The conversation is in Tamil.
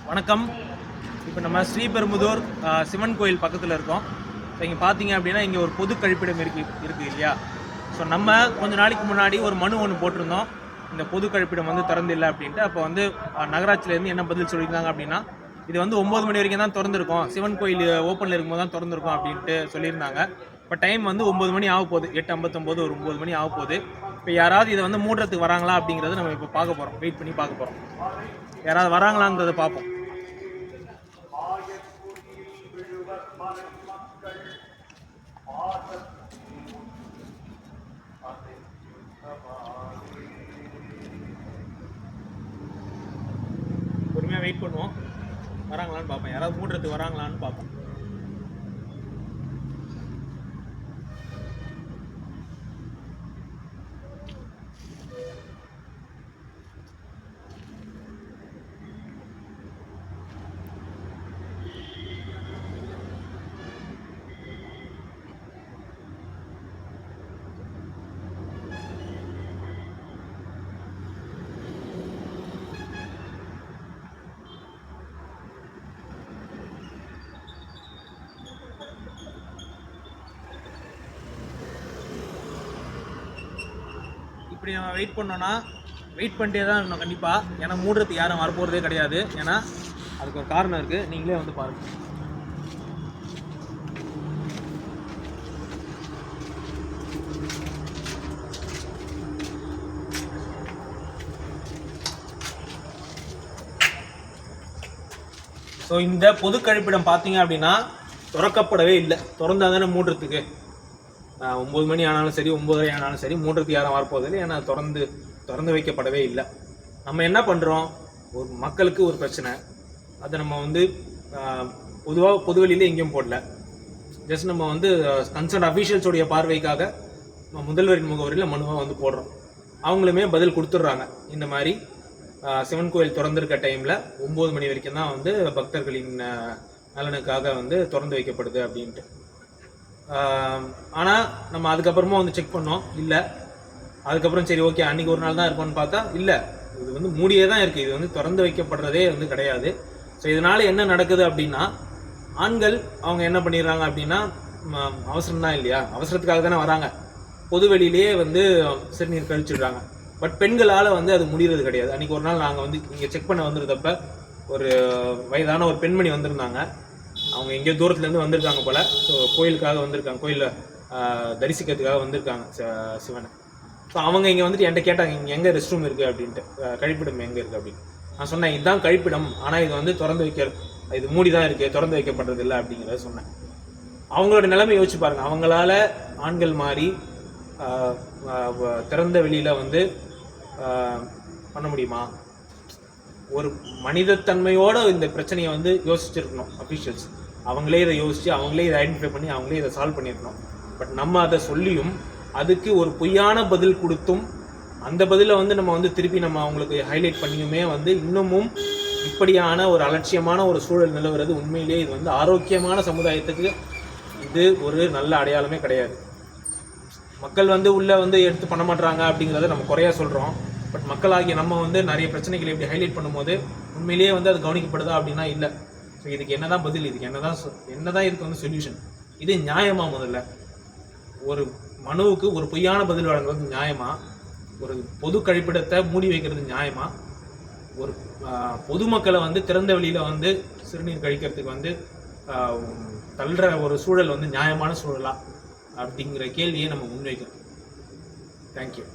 வணக்கம். இப்போ நம்ம ஸ்ரீபெரும்புதூர் சிவன் கோயில் பக்கத்தில் இருக்கோம். ஸோ இங்கே பார்த்தீங்க அப்படின்னா இங்கே ஒரு பொது கழிப்பிடம் இருக்குது இல்லையா? ஸோ நம்ம கொஞ்ச நாளைக்கு முன்னாடி ஒரு மனு ஒன்று போட்டிருந்தோம், இந்த பொது கழிப்பிடம் வந்து திறந்தில்லை அப்படின்ட்டு. அப்போ வந்து நகராட்சியிலேருந்து என்ன பதில் சொல்லியிருந்தாங்க அப்படின்னா, இது வந்து 9 மணி வரைக்கும் தான் திறந்துருக்கும், சிவன் கோயில் ஓப்பனில் இருக்கும்போது தான் திறந்துருக்கும் அப்படின்ட்டு சொல்லியிருந்தாங்க. இப்போ டைம் வந்து 9 மணி ஆக போகுது, 8:59 ஒரு 9 மணி ஆக போகுது. இப்போ யாராவது இதை வந்து மூடுறதுக்கு வராங்களா அப்படிங்கிறத நம்ம இப்போ பார்க்க போகிறோம், வெயிட் பண்ணி பார்க்க போகிறோம். யாராவது வராங்களாங்கிறத பார்ப்போம். பொறுமையாக வெயிட் பண்ணுவோம், வராங்களான்னு பார்ப்போம். யாராவது மூடுறதுக்கு வராங்களான்னு பார்ப்போம். இப்படி நம்ம வெயிட் பண்ணோன்னா வெயிட் பண்ணிட்டே தான் இருக்கணும் கண்டிப்பாக. ஏன்னா மூடுறதுக்கு யாரும் வரப்போகிறதே கிடையாது. ஏன்னா அதுக்கு ஒரு காரணம் இருக்குது, நீங்களே வந்து பாருங்கள். ஸோ இந்த பொது கழிப்பிடம் பார்த்தீங்க அப்படின்னா திறக்கப்படவே இல்லை. திறந்தால் தானே மூடுறதுக்கு. 9 மணி ஆனாலும் சரி, 9:30 ஆனாலும் சரி, மூடுறதுக்கு யாரும் வரப்போதில்லை. ஏன்னா திறந்து வைக்கப்படவே இல்லை. நம்ம என்ன பண்ணுறோம், ஒரு மக்களுக்கு ஒரு பிரச்சனை, அதை நம்ம வந்து பொதுவாக பொதுவெளியில் எங்கேயும் போடல. ஜஸ்ட் நம்ம வந்து கன்சர்ன் அஃபீஷியல்ஸோடைய பார்வைக்காக முதல்வரின் முகவரியில் மனுவாக வந்து போடுறோம். அவங்களுமே பதில் கொடுத்துட்றாங்க, இந்த மாதிரி சிவன் கோயில் திறந்திருக்க டைமில் 9 மணி வரைக்கும் தான் வந்து பக்தர்களின் நலனுக்காக வந்து திறந்து வைக்கப்படுது அப்படின்ட்டு. ஆனால் நம்ம அதுக்கப்புறமா வந்து செக் பண்ணோம், இல்லை. அதுக்கப்புறம் சரி ஓகே அன்றைக்கி ஒரு நாள் தான் இருக்கும்னு பார்த்தா இல்லை, இது வந்து மூடியே தான் இருக்குது. இது வந்து திறந்து வைக்கப்படுறதே வந்து கிடையாது. ஸோ இதனால் என்ன நடக்குது அப்படின்னா, ஆண்கள் அவங்க என்ன பண்ணிடுறாங்க அப்படின்னா, அவசரம் தான் இல்லையா, அவசரத்துக்காக தானே வராங்க, பொது வெளியிலேயே வந்து சிறுநீர் கழிச்சிடுறாங்க. பட் பெண்களால் வந்து அது முடிகிறது கிடையாது. அன்றைக்கி ஒரு நாள் நாங்கள் வந்து இங்கே செக் பண்ண வந்துருந்தப்ப ஒரு வயதான ஒரு பெண்மணி வந்திருந்தாங்க. அவங்க எங்கேயோ தூரத்துலேருந்து வந்திருக்காங்க போல். ஸோ கோயிலுக்காக வந்திருக்காங்க, கோயிலில் தரிசிக்கிறதுக்காக வந்திருக்காங்க சிவனை. ஸோ அவங்க இங்கே வந்துட்டு என்கிட்ட கேட்டாங்க, இங்கே எங்கே ரெஸ்ட் ரூம் இருக்குது அப்படின்ட்டு, கழிப்பிடம் எங்கே இருக்குது அப்படின்னு. நான் சொன்னேன், இதுதான் கழிப்பிடம், ஆனால் இது வந்து திறந்து இது மூடி தான் இருக்குது, திறந்து வைக்கப்படுறது இல்லை அப்படிங்கிறத சொன்னேன். அவங்களோட நிலைமை யோசிச்சு பாருங்கள். அவங்களால ஆண்கள் மாதிரி திறந்த வெளியில் வந்து பண்ண முடியுமா? ஒரு மனிதத்தன்மையோட இந்த பிரச்சனையை வந்து யோசிச்சிருக்கணும் அஃபீஷியல்ஸ். அவங்களே இதை யோசித்து, அவங்களே இதை ஐடென்டிஃபை பண்ணி, அவங்களே இதை சால்வ் பண்ணியிருக்கணும். பட் நம்ம அதை சொல்லியும் அதுக்கு ஒரு பொய்யான பதில் கொடுத்தும், அந்த பதிலை வந்து நம்ம வந்து திருப்பி நம்ம அவங்களுக்கு ஹைலைட் பண்ணியுமே வந்து இன்னமும் இப்படியான ஒரு அலட்சியமான ஒரு சூழல் நிலவுறது உண்மையிலேயே இது வந்து ஆரோக்கியமான சமுதாயத்துக்கு இது ஒரு நல்ல அடையாளமே கிடையாது. மக்கள் வந்து உள்ளே வந்து எடுத்து பண்ண மாட்டாங்க அப்படிங்கிறத நம்ம குறையா சொல்கிறோம். பட் மக்களாகிய நம்ம வந்து நிறைய பிரச்சனைகளை எப்படி ஹைலைட் பண்ணும்போது உண்மையிலேயே வந்து அது கவனிக்கப்படுதா அப்படின்னா இல்லை. ஸோ இதுக்கு என்னதான் பதில், இதுக்கு என்னதான் இதுக்கு வந்து சொல்யூஷன்? இது நியாயமா? முதல்ல ஒரு மனுவுக்கு ஒரு பொய்யான பதில் வழங்குறது நியாயமா? ஒரு பொது கழிப்பிடத்தை மூடி வைக்கிறது நியாயமா? ஒரு பொதுமக்களை வந்து திறந்த வெளியில் வந்து சிறுநீர் கழிக்கிறதுக்கு வந்து தள்ளுற ஒரு சூழல் வந்து நியாயமான சூழலா அப்படிங்கிற கேள்வியை நம்ம முன்வைக்கிறோம். தேங்க்யூ.